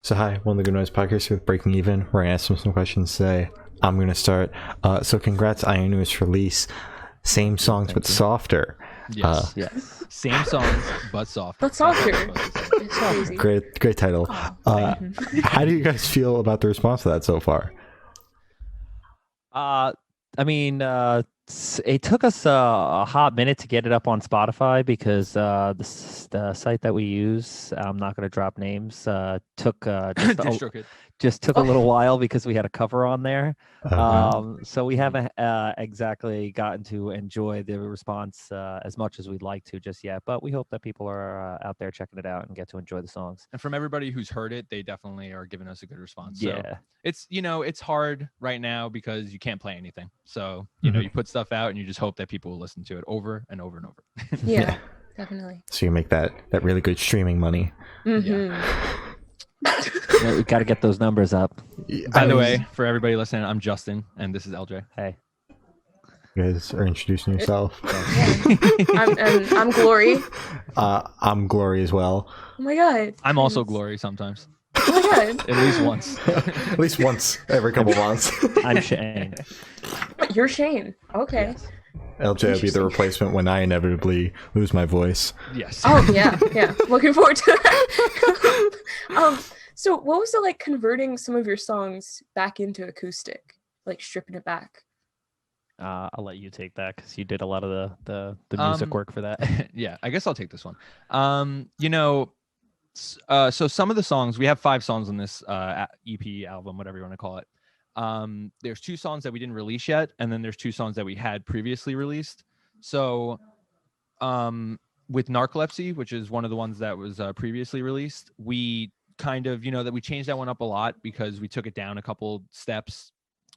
So hi, one of the Good Noise Podcast here with Breaking Even. We're gonna ask some questions today. I'm gonna start. So congrats on your newest release. Same songs but softer. Yes. Yes. Same songs but softer. But softer. It's crazy. Great title. How do you guys feel about the response to that so far? It took us a hot minute to get it up on Spotify because the site that we use, I'm not going to drop names, took just took a little while because we had a cover on there. So we haven't exactly gotten to enjoy the response as much as we'd like to just yet, but we hope that people are out there checking it out and get to enjoy the songs. And from everybody who's heard it, they definitely are giving us a good response. Yeah. So it's hard right now because you can't play anything. So, you put stuff out and you just hope that people will listen to it over and over and over. Yeah, definitely. So you make that really good streaming money. Mm-hmm. Yeah, we got to get those numbers up. By the way, for everybody listening, I'm Justin and this is LJ. Hey. You guys are introducing yourself. I'm Glory. I'm Glory as well. Oh my god. I'm also Glory sometimes. Oh my god. At least once. At least once every couple months. I'm Shane. You're Shane. Okay. Yes. LJ will be the replacement when I inevitably lose my voice. Yes. Oh yeah. Looking forward to that. So what was it like converting some of your songs back into acoustic? Like stripping it back? I'll let you take that because you did a lot of the music work for that. Yeah, I guess I'll take this one. So some of the songs, we have 5 songs on this EP album, whatever you want to call it. There's 2 songs that we didn't release yet, and then there's 2 songs that we had previously released. So with Narcolepsy, which is one of the ones that was previously released, we kind of, that we changed that one up a lot because we took it down a couple steps.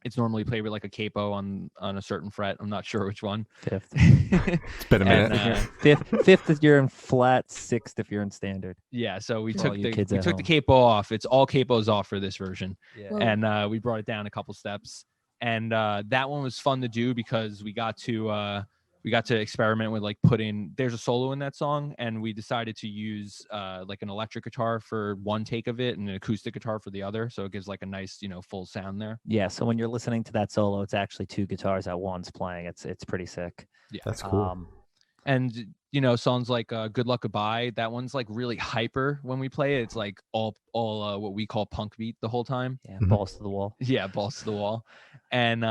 It's normally played with like a capo on a certain fret. I'm not sure which one. 5th. It's been a minute. And, 5th if you're in flat, 6th if you're in standard. Yeah, so we took the home. capo off. It's all capos off for this version. Yeah. And we brought it down a couple steps. And that one was fun to do because we got to experiment with like there's a solo in that song, and we decided to use like an electric guitar for one take of it and an acoustic guitar for the other, so it gives like a nice full sound there. Yeah, so when you're listening to that solo, it's actually 2 guitars at once playing. It's pretty sick. Yeah, that's cool. And songs like Good Luck Goodbye, that one's like really hyper when we play it. It's like all what we call punk beat the whole time. Yeah, balls to the wall. Yeah, balls to the wall. And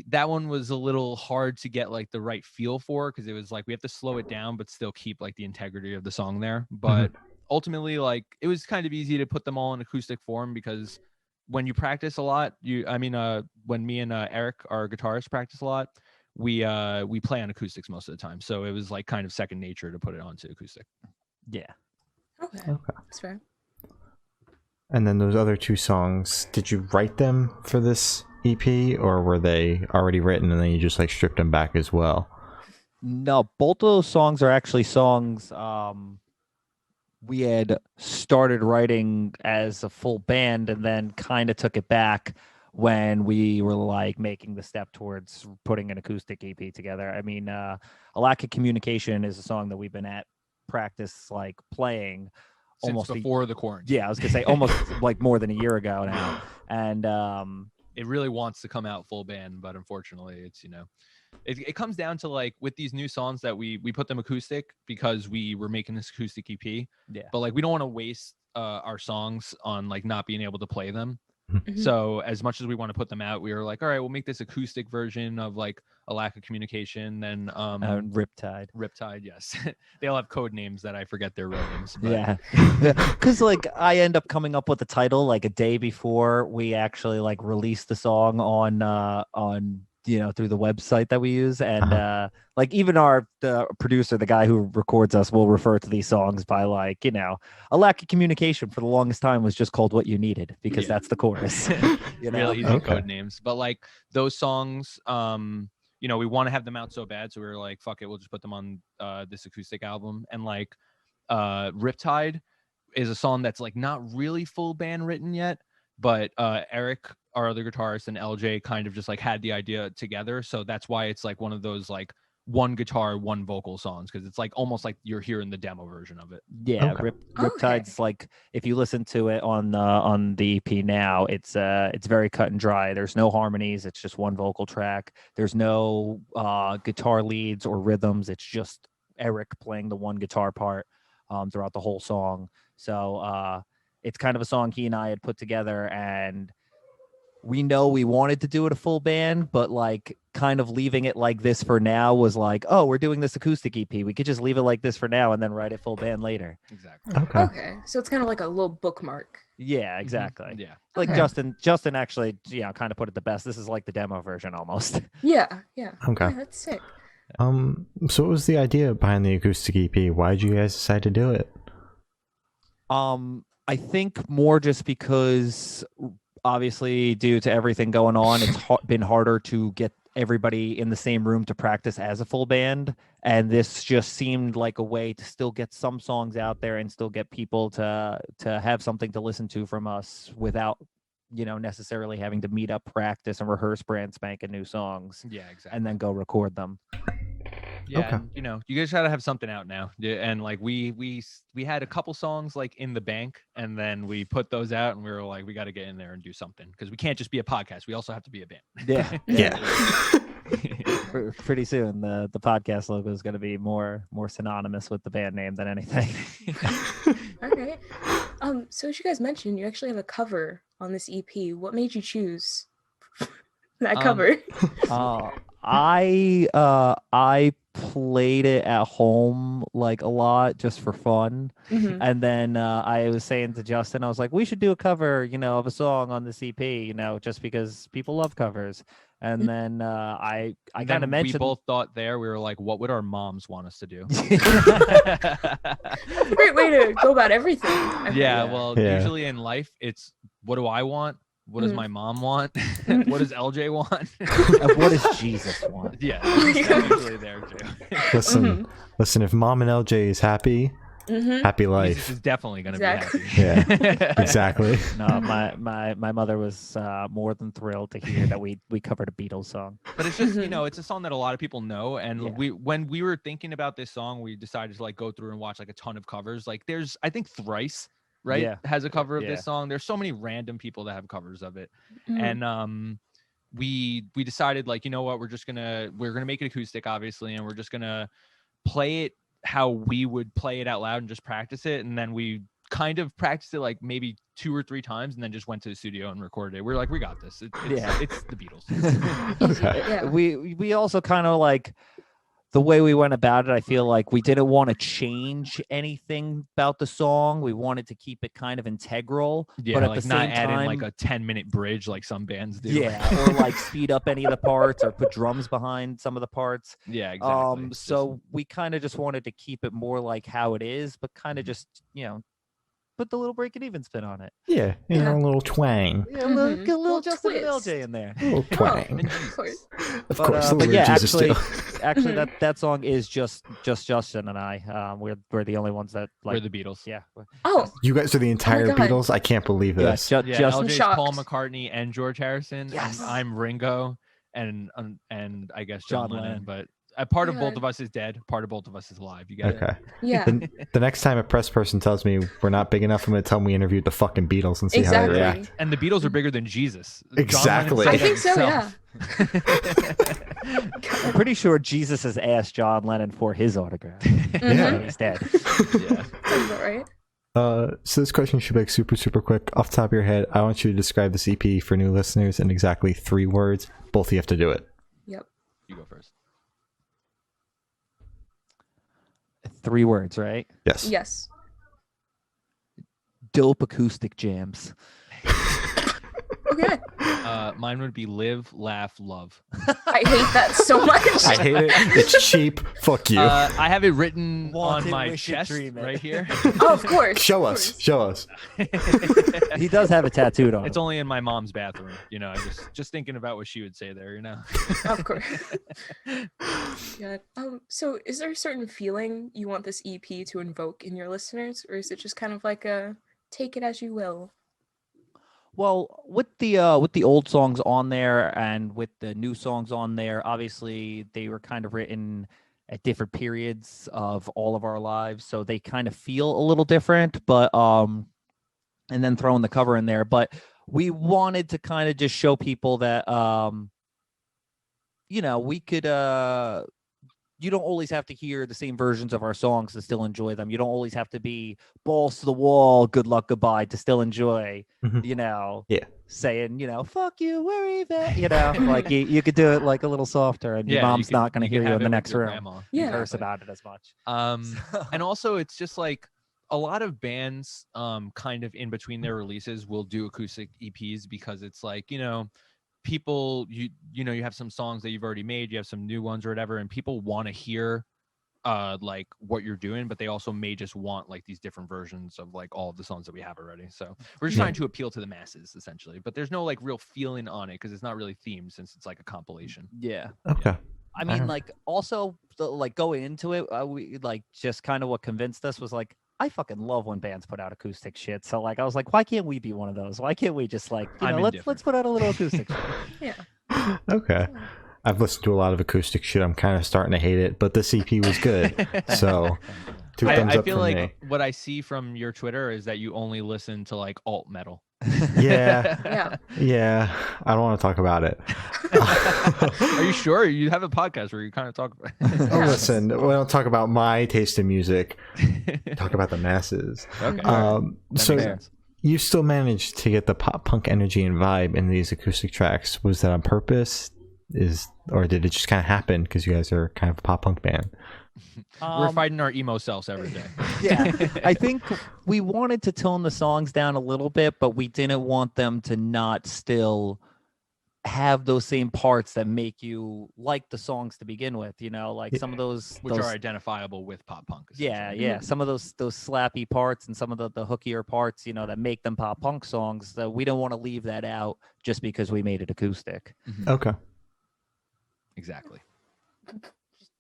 that one was a little hard to get like the right feel for because it was like we have to slow it down but still keep like the integrity of the song there. But ultimately, like, it was kind of easy to put them all in acoustic form because when you practice a lot, when me and Eric, our guitarist, practice a lot, we play on acoustics most of the time, so it was like kind of second nature to put it onto acoustic. Yeah. Okay. That's fair. And then those other 2 songs, did you write them for this EP, or were they already written and then you just like stripped them back as well? No, both of those songs are actually songs we had started writing as a full band and then kind of took it back when we were like making the step towards putting an acoustic EP together. I mean, A Lack of Communication is a song that we've been at practice like playing Since almost before the quarantine. Yeah, I was gonna say almost like more than a year ago now. And it really wants to come out full band, but unfortunately it's it comes down to like with these new songs that we put them acoustic because we were making this acoustic EP. Yeah, but like we don't want to waste our songs on like not being able to play them. Mm-hmm. So as much as we want to put them out, we were like, all right, we'll make this acoustic version of like A Lack of Communication. Then Riptide, yes. They all have code names that I forget their real names. But. Yeah, because like I end up coming up with the title like a day before we actually like release the song on through the website that we use, and like even the producer, the guy who records us, will refer to these songs by like A Lack of Communication for the longest time was just called What You Needed because that's the chorus. Really easy code names, but like those songs, we want to have them out so bad, so we were like, fuck it, we'll just put them on this acoustic album. And like Riptide is a song that's like not really full band written yet, but Eric, our other guitarist, and LJ kind of just like had the idea together, so that's why it's like one of those like one guitar, one vocal songs, because it's like almost like you're hearing the demo version of it. Yeah, Okay. Riptide's like, if you listen to it on the EP now, it's very cut and dry. There's no harmonies. It's just one vocal track. There's no guitar leads or rhythms. It's just Eric playing the one guitar part throughout the whole song. So it's kind of a song he and I had put together, and we know we wanted to do it a full band, but like kind of leaving it like this for now was like, oh, we're doing this acoustic EP. We could just leave it like this for now and then write it full band later. Exactly. Okay. So it's kind of like a little bookmark. Yeah, exactly. Yeah. Like Okay. Justin actually, kind of put it the best. This is like the demo version almost. Yeah. Okay. Yeah, that's sick. So what was the idea behind the acoustic EP? Why did you guys decide to do it? I think more just because obviously due to everything going on, it's been harder to get everybody in the same room to practice as a full band, and this just seemed like a way to still get some songs out there and still get people to have something to listen to from us without necessarily having to meet up, practice, and rehearse brand spanking new songs. Yeah, exactly. And then go record them. Yeah, Okay. and, you guys gotta have something out now. Yeah, and like we had a couple songs like in the bank, and then we put those out, and we were like, we got to get in there and do something, because we can't just be a podcast. We also have to be a band. Yeah. Pretty soon, the podcast logo is going to be more synonymous with the band name than anything. Okay. So as you guys mentioned, you actually have a cover on this EP. What made you choose that cover? I played it at home like a lot just for fun. Mhm. And then I was saying to Justin, I was like, we should do a cover, of a song on this EP, just because people love covers. And then I kind of mentioned, we both thought we were like, what would our moms want us to do? Great way to go about everything. Yeah, Yeah. well, Yeah. usually in life, it's what do I want? What does my mom want? What does LJ want? and what does Jesus want? Yeah, it's usually there too. Listen, if Mom and LJ is happy, happy Jesus life. is definitely gonna Exactly. be happy. Yeah, exactly. No, my mother was more than thrilled to hear that we covered a Beatles song. But it's just it's a song that a lot of people know, and Yeah. when we were thinking about this song, we decided to like go through and watch like a ton of covers. Like there's I think Thrice, right, Yeah. has a cover of Yeah. this song. There's so many random people that have covers of it, Mhm. and we decided like, you know what, we're gonna make it acoustic, obviously, and we're just gonna play it how we would play it out loud and just practice it. And then we kind of practiced it like maybe 2 or 3 times, and then just went to the studio and recorded it. We're like, we got this. It's the Beatles. Okay. Yeah. We also kind of like the way we went about it. I feel like we didn't want to change anything about the song. We wanted to keep it kind of integral, Yeah, but at like the not same add time, in like a 10-minute bridge like some bands do. yeah, or like speed up any of the parts or put drums behind some of the parts. Yeah, exactly. It's So we kind of just wanted to keep it more like how it is, but kind of just put the little break and even spin on it. Yeah, Yeah. a little twang. Yeah, Mhm. get a little Little Justin and twist. LJ in there. A little Oh, twang. of course. Of course, a but little yeah, Jesus actually, too. that song is just Justin and I. We're the only ones that we're like. the Beatles. Yeah, Oh, You guys are the entire God. Beatles? I can't believe yeah, this. Yeah, Justin. LJ's shocked. Paul McCartney and George Harrison. Yes. And I'm Ringo, and I guess John John Lennon. Lennon. But a part of Yeah. both of us is dead. Part of both of us is alive. You got it. Okay. yeah. The next time a press person tells me we're not big enough, I'm going to tell them we interviewed the fucking Beatles and see how they Exactly. react. And the Beatles are bigger than Jesus. John Lennon Exactly. said I it think so, yeah. himself. I'm pretty sure Jesus has asked John Lennon for his autograph. Yeah. And he's dead. Yeah. Sounds about right. So this question should be like super, super quick. Off the top of your head, I want you to describe this EP for new listeners in exactly 3 words. Both of you have to do it. Yep. You go first. 3 words, right? Yes. Yes. Dope acoustic jams. Okay. Mine would be live, laugh, love. I hate that so much. I hate it. It's cheap. Fuck you. I have it written Want on it, my wish it, chest dream it. right here. Oh, of course. Show of us. course. Show us. He does have it tattooed on. It's him. only in my mom's bathroom. I'm just thinking about what she would say there. Of course. Yeah. So is there a certain feeling you want this EP to invoke in your listeners, or is it just kind of like a take it as you will? Well, with the old songs on there and with the new songs on there, obviously they were kind of written at different periods of all of our lives, so they kind of feel a little different. But and then throwing the cover in there, but we wanted to kind of just show people that we could you don't always have to hear the same versions of our songs to still enjoy them. You don't always have to be balls to the wall, good luck, goodbye to still enjoy, Yeah. saying, fuck you, we're even, like you could do it like a little softer and your mom's not going to hear you in the next room. Yeah. Curse about it as much. And also it's just like a lot of bands kind of in between their releases will do acoustic EPs because it's like, people you have some songs that you've already made, you have some new ones or whatever, and people want to hear like what you're doing, but they also may just want like these different versions of like all of the songs that we have already. So we're just trying to appeal to the masses essentially, but there's no like real feeling on it because it's not really themed since it's like a compilation. Yeah. Okay. I mean, like also like going into it, we like just kind of what convinced us was like, I fucking love when bands put out acoustic shit. So like I was like, why can't we be one of those? Why can't we just like let's put out a little acoustic shit? Yeah. Okay. I've listened to a lot of acoustic shit. I'm kind of starting to hate it, but this EP was good. So two thumbs I up feel from like me. what I see from your Twitter is that you only listen to like alt metal. Yeah. I don't want to talk about it. Are you sure? You have a podcast where you kind of talk about it. Oh, listen, we don't talk about my taste in music. Talk about the masses. Okay. So you still managed to get the pop punk energy and vibe in these acoustic tracks. Was that on purpose? Or did it just kind of happen because you guys are kind of a pop punk band? We're fighting our emo selves every day. Yeah, I think we wanted to tone the songs down a little bit, but we didn't want them to not still have those same parts that make you like the songs to begin with. Like some of those which are identifiable with pop punk. Yeah. Some of those slappy parts and some of the hookier parts, that make them pop punk songs. That we don't want to leave that out just because we made it acoustic. Mm-hmm. Okay. Exactly.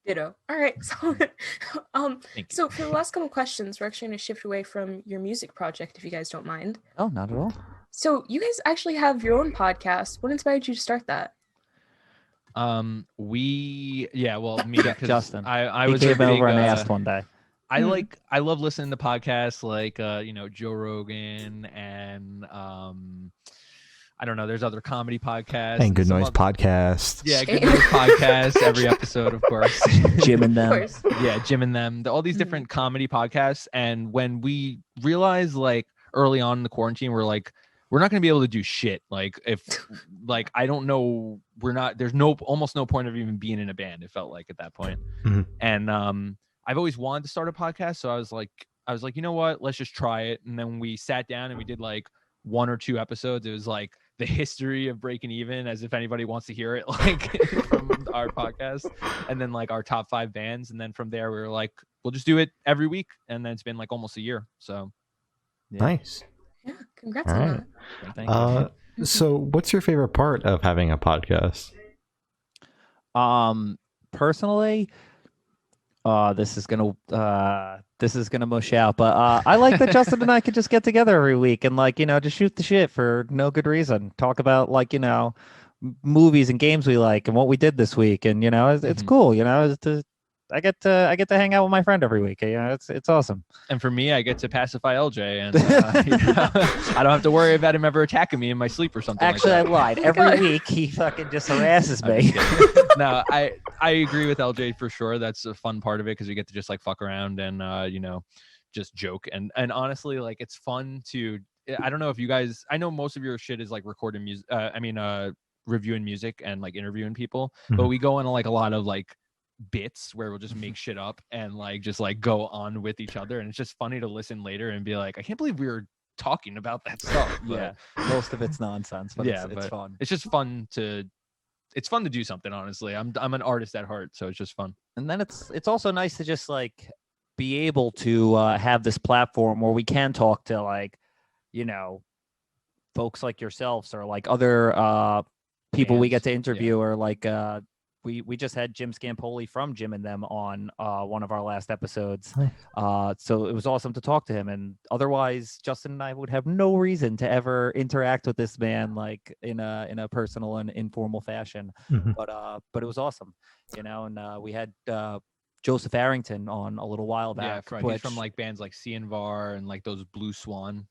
Ditto. All right. So for the last couple questions, we're actually going to shift away from your music project, if you guys don't mind. Oh, not at all. So you guys actually have your own podcast. What inspired you to start that? Me, Justin. I he was came big, over and asked one day. I love listening to podcasts like Joe Rogan and I don't know. There's other comedy podcasts and Good Noise podcast. Yeah, Good Noise podcast. Every episode, of course. Jim and them. Of course. Yeah, Jim and them. All these different comedy podcasts. And when we realized, like early on in the quarantine, we're like, we're not going to be able to do shit. Like if, like I don't know, there's almost no point of even being in a band. It felt like at that point. Mm-hmm. And I've always wanted to start a podcast, so I was like, you know what? Let's just try it. And then we sat down and we did like 1 or 2 episodes. It was like the history of Breaking Even, as if anybody wants to hear it, like from our podcast, and then like our top 5 bands. And then from there, we were like, we'll just do it every week. And then it's been like almost a year. So nice. Yeah, congrats on that. Thank you. So what's your favorite part of having a podcast? Personally, this is gonna mush out, but I like that Justin and I could just get together every week and just shoot the shit for no good reason. Talk about movies and games we like and what we did this week, and it's cool. I get to hang out with my friend every week. It's awesome. And for me, I get to pacify LJ, and I don't have to worry about him ever attacking me in my sleep or something. Actually, like that. I lied. Every week he fucking just harasses me. No, I agree with LJ for sure. That's a fun part of it because we get to just like fuck around and just joke and honestly, like it's fun to. I don't know if you guys. I know most of your shit is like recording music. Reviewing music and like interviewing people, but we go on like a lot of like bits where we'll just make shit up and like just like go on with each other, and it's just funny to listen later and be like, I can't believe we were talking about that stuff. Yeah, most of it's nonsense, but yeah, it's fun. It's just fun to do something. Honestly, I'm an artist at heart, so it's just fun. And then it's also nice to just like be able to have this platform where we can talk to like folks like yourselves or like other people we get to interview or like we just had Jim Scampoli from Jim and Them on one of our last episodes. Nice. So it was awesome to talk to him. And otherwise, Justin and I would have no reason to ever interact with this man like in a personal and informal fashion. Mhm. But it was awesome, And we had Joseph Arrington on a little while back. Yeah, he's from like bands like CNVAR and like those Blue Swan,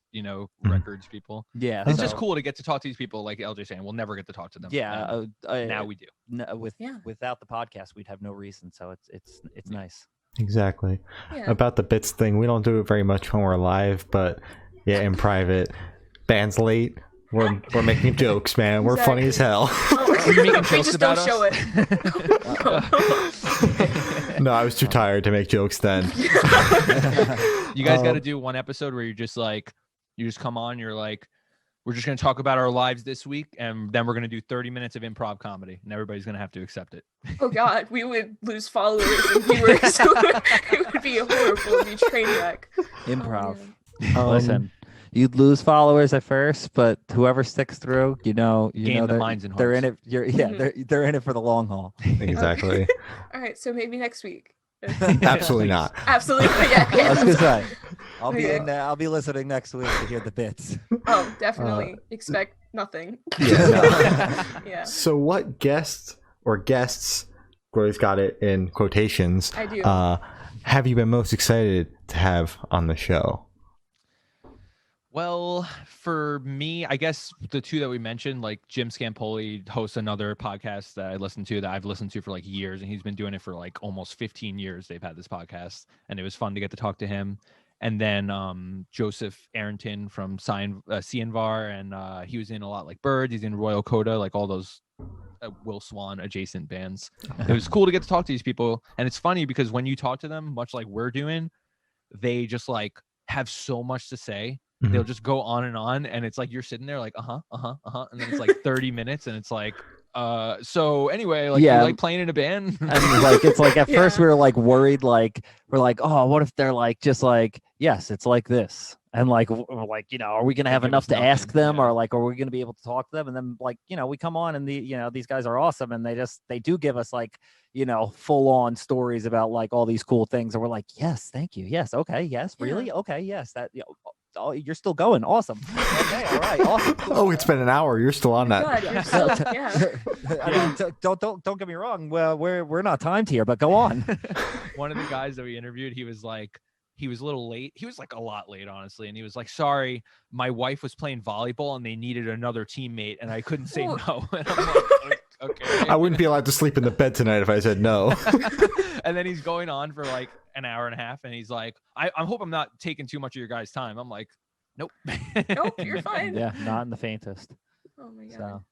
records people. Yeah, it's just cool to get to talk to these people. Like LJ saying, we'll never get to talk to them. Yeah, now we do. Without the podcast, we'd have no reason. So it's nice. Exactly. Yeah. About the bits thing, we don't do it very much when we're live, but yeah, in private, band's late. We're making jokes, man. We're funny as hell. Are you making jokes about just don't show us? it. No, I was too tired to make jokes then. You guys got to do one episode where you're just like, you just come on, you're like, we're just going to talk about our lives this week, and then we're going to do 30 minutes of improv comedy, and everybody's going to have to accept it. Oh God, we would lose followers and viewers. It would be horrible. It would be a train wreck. Improv. Oh, Listen, you'd lose followers at first, but whoever sticks through, Gain the minds and hearts. They're in it. They're in it for the long haul. Exactly. All right, so maybe next week. Absolutely not. Absolutely. Yeah. I was gonna say, I'll be in. I'll be listening next week to hear the bits. Oh, definitely. Expect nothing. Yeah. No. Yeah. So, what guests, Glory's got it in quotations, I do. have you been most excited to have on the show? Well, for me, I guess the two that we mentioned, like Jim Scampoli hosts another podcast that I've listened to for like years, and he's been doing it for like almost 15 years. They've had this podcast, and it was fun to get to talk to him. And then Joseph Arrington from CNVAR, and he was in a lot like Birds. He's in Royal Coda, like all those Will Swan adjacent bands. It was cool to get to talk to these people, and it's funny because when you talk to them, much like we're doing, they just like have so much to say. Mm-hmm. They'll just go on, and it's like you're sitting there like and then it's like 30 minutes, and it's like so anyway, like you like playing in a band. And like it's like at first we were like worried, like we're like, oh, what if they're like just like, yes, it's like this, and like we're like, are we gonna have enough to ask them, or like are we gonna be able to talk to them? And then like we come on and these guys are awesome, and they do give us like full on stories about like all these cool things, and we're like, yes, thank you, yes, okay, yes, really, okay, yes, that. Oh, you're still going. Awesome. Okay. All right. Awesome. Cool. Oh, it's been an hour. You're still on that. God, you're still, yeah. I mean, don't get me wrong. Well, we're not timed here, but go on. One of the guys that we interviewed, he was a little late. He was like a lot late, honestly. And he was like, sorry, my wife was playing volleyball and they needed another teammate and I couldn't say no. And I'm like, okay. I wouldn't be allowed to sleep in the bed tonight if I said no. And then he's going on for like an hour and a half, and he's like, I hope I'm not taking too much of your guys' time. I'm like, nope. Nope, you're fine. Yeah, not in the faintest. Oh my God. So,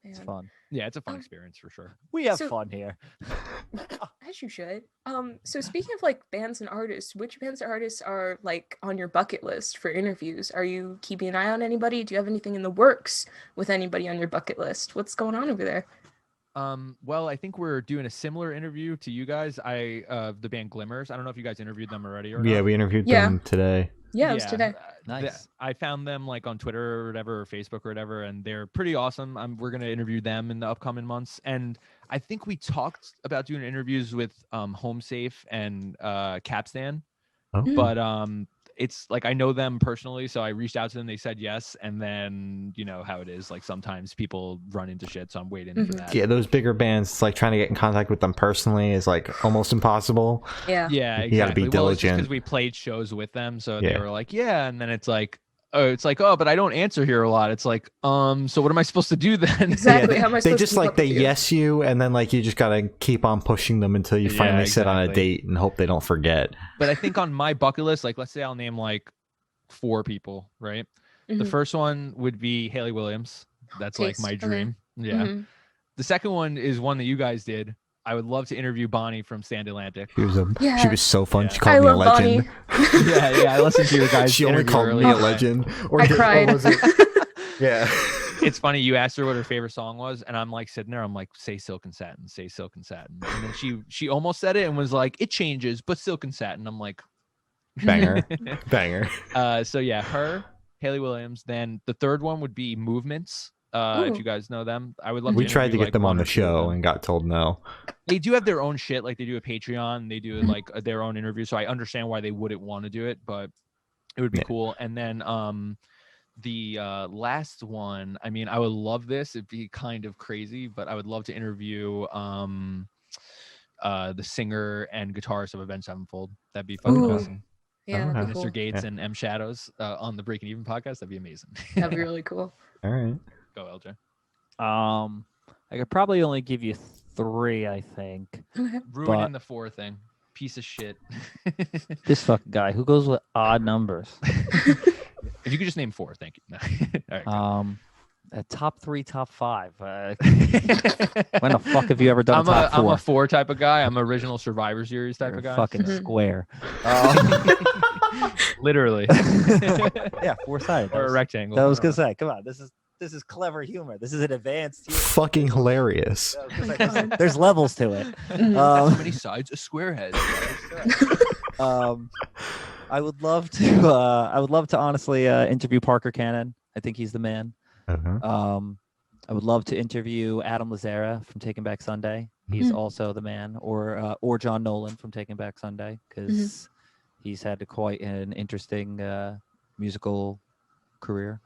it's fun. Yeah, it's a fun experience for sure. We have fun here. As you should. So speaking of like bands and artists, which bands or artists are like on your bucket list for interviews? Are you keeping an eye on anybody? Do you have anything in the works with anybody on your bucket list? What's going on over there? Well, I think we're doing a similar interview to you guys. The band Glimmers. I don't know if you guys interviewed them already or Yeah, not. we interviewed them today. Yeah, it was today. Nice. I found them like on Twitter or whatever, or Facebook or whatever, and they're pretty awesome. We're gonna interview them in the upcoming months, and I think we talked about doing interviews with Home Safe and Capstan, but it's like I know them personally, so I reached out to them. They said yes, and then you know how it is. Like sometimes people run into shit, so I'm waiting for that. Yeah, those bigger bands, it's like trying to get in contact with them personally is like almost impossible. Yeah, exactly. You got to be diligent because we played shows with them, so they were like, yeah, and then it's like, oh, but I don't answer here a lot. It's like, so what am I supposed to do then? Exactly. How am I supposed they just to like they yes you, and then like you just gotta keep on pushing them until you finally sit on a date and hope they don't forget. But I think on my bucket list, like let's say I'll name like 4 people, right? The first one would be Haley Williams. That's like my dream. Yeah. The second one is one that you guys did. I would love to interview Bonnie from Stand Atlantic. She was so fun. She called me a legend. Yeah. I listened to your guys. She only called me a legend. I cried. Yeah. It's funny. You asked her what her favorite song was, and I'm like sitting there. I'm like, say Silk and Satin, say Silk and Satin. And then she almost said it and was like, it changes, but Silk and Satin. I'm like, banger. So yeah, her, Haley Williams. Then the third one would be Movements. If you guys know them, I would love. We to tried to get them on the show them. and got told no. They do have their own shit, like they do a Patreon, they do like their own interview, so I understand why they wouldn't want to do it, but it would be cool. And then the last one, I mean, I would love this. It'd be kind of crazy, but I would love to interview the singer and guitarist of Avenged Sevenfold. That'd be fucking awesome. Yeah, Okay. Mr. cool. Gates and M Shadows on the Breaking Even podcast. That'd be amazing. That'd be really cool. All right. Go, LJ. I could probably only give you 3, I think. Ruining the 4 thing. Piece of shit. This fucking guy who goes with odd numbers. If you could just name 4, thank you. No. All right, top 3, top 5. When the fuck have you ever done top 4? I'm a 4 type of guy. I'm original Survivor Series type You're of guy. Fucking square. Literally. Yeah, 4-sided. Or a rectangle. I was gonna say, come on, this is clever humor. This is an advanced humor. Fucking hilarious. There's levels to it. How many sides a square has? I would love to honestly interview Parker Cannon. I think he's the man. Uh-huh. I would love to interview Adam Lazzara from Taking Back Sunday. He's also the man, or John Nolan from Taking Back Sunday, because he's had quite an interesting musical career.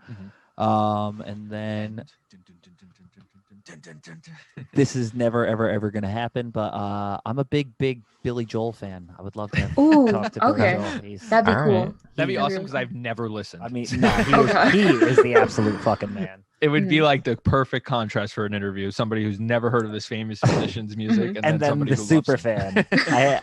And then this is never ever gonna happen, but I'm a big Billy Joel fan. I would love to talk to Billy Joel. That'd be cool. Right. That'd be awesome because I've never listened. I mean, no, he is the absolute fucking man. It would be like the perfect contrast for an interview. Somebody who's never heard of this famous musician's music, and then somebody the who loves super him. fan.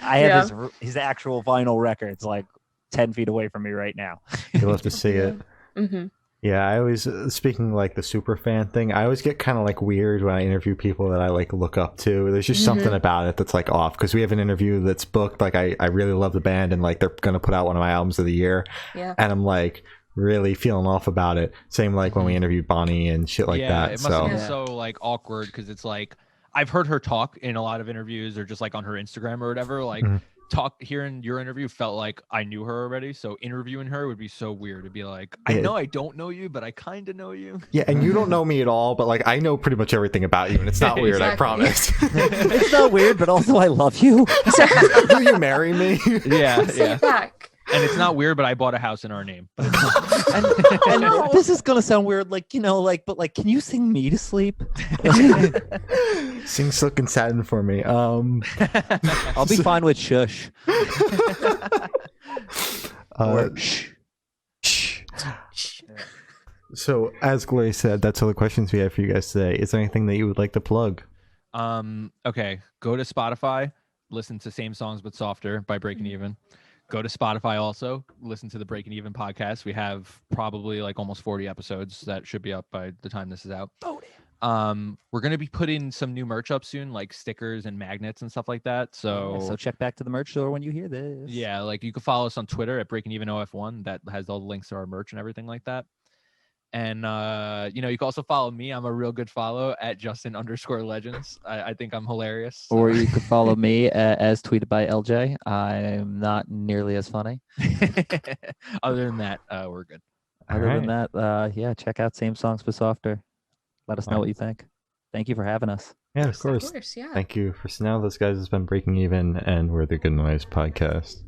I have his actual vinyl records like 10 feet away from me right now. You'll have to see it. Mm-hmm. Yeah, I always, speaking like the super fan thing, I always get kind of like weird when I interview people that I like look up to. There's just something about it that's like off, because we have an interview that's booked. Like I really love the band, and like they're gonna put out one of my albums of the year, and I'm like really feeling off about it. Same like when we interviewed Bonnie and shit like that. It must have been so like awkward, because it's like I've heard her talk in a lot of interviews, or just like on her Instagram or whatever. Like hearing your interview felt like I knew her already, so interviewing her would be so weird. It'd be like, I know I don't know you, but I kind of know you. Yeah, and you don't know me at all, but like I know pretty much everything about you, and it's not weird. I promise. It's not weird, but also I love you. Will you marry me? Yeah. And it's not weird, but I bought a house in our name. and this is gonna sound weird, but can you sing me to sleep? Sing Silk and Satin for me. I'll be fine with shush. Or shh. So, as Gloria said, that's all the questions we have for you guys today. Is there anything that you would like to plug? Okay, go to Spotify, listen to Same Songs But Softer by Breaking Even. Go to Spotify also, listen to the Breaking Even podcast. We have probably like almost 40 episodes that should be up by the time this is out. We're going to be putting some new merch up soon, like stickers and magnets and stuff like that. So check back to the merch store when you hear this. Yeah, like you can follow us on Twitter at Breaking Even OF1. That has all the links to our merch and everything like that. And, you can also follow me. I'm a real good follow at Justin_Legends. I think I'm hilarious. So. Or you could follow me as tweeted by LJ. I'm not nearly as funny. Other than that, we're good. Other than that, check out Same Songs But Softer. Let us know what you think. Thank you for having us. Yeah, of course. Yeah. Thank you for now. Those guys has been Breaking Even, and we're the Good Noise Podcast.